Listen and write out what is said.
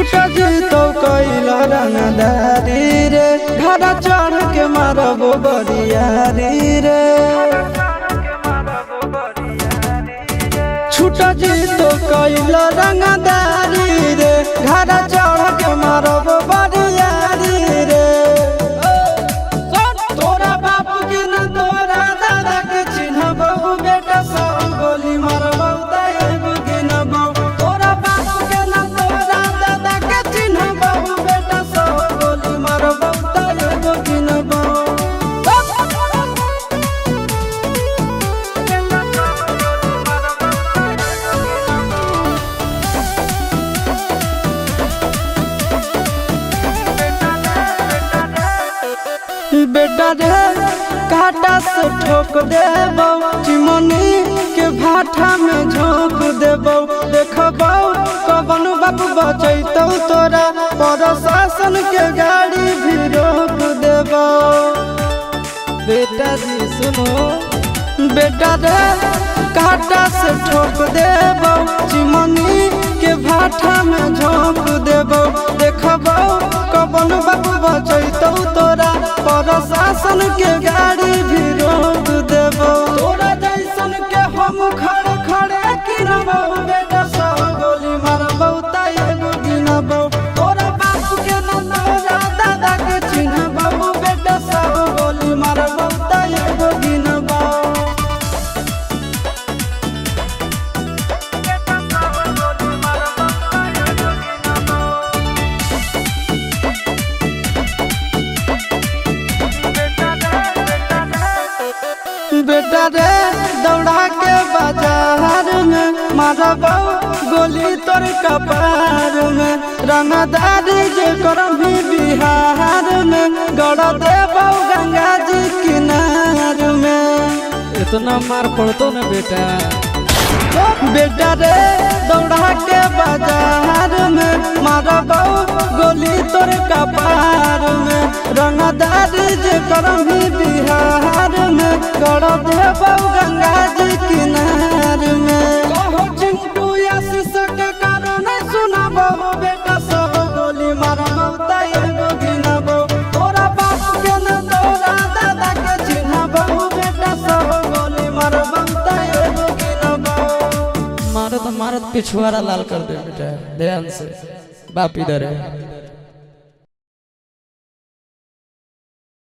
छूटा जी तो कैला रंगदारी रे घड़ा चढ़ के मारबो बरियारी रे। छूटा जी तो कैला रंगदारी रे घड़ा चढ़ के मारबो बरियारी रे। तोरा बाप के न तोरा दादा के चिन्हबो बेटा सब गोली मारबो एगो गिनबो। तोरा बाप के न तोरा दादा के चिन्हबो बेटा सब गोली मारबो एगो गिनबो। बेटा रे काटा से ठोक देबो चिमनी के भाटा में झोंक देबो। देखबो कवन बाप बचैतौ तोरा प्रशासन के गाड़ी भी रोक देबो। बेटा जी सुनो बेटा रे काटा से ठोक देबो चिमनी के भाटा में झोंक देबो। देखबो कवन बाप बचैतौ तोरा प्रशासन के गाड़ी भी रोक देबो। तोरा जैसन के हम खड़े खड़े गिनबो बेटा सब गोली मारबो एगो गिनबो। तोरा बाप के न तोरा दादा के चिन्हबो बेटा सब गोली मारबो एगो गिनबो। बेटा रे दौड़ा के बाजार में मारबो गोली तोर कपार में। रंगदारी जे करम भी बिहार में गड़ देबो गंगा जी किनार में। इतना मार पड़तो न बेटा। बेटा रे दौड़ा के बाजार में मारबो गोली तोर कपार में। रंगदारी जे करम भी बिहार में गड़ देबो गंगा जी किनार में। कहो चिंटू आशीष के कारण सुनबो बेटा सब गोली मारबो एगो गिनबो। तोरा बाप के न तोरा दादा के चिन्हबो बेटा सब गोली मारबो एगो गिनबो। मारत मारत पिछुआरा लाल कर दे बेटा ध्यान से। बाप इधर है।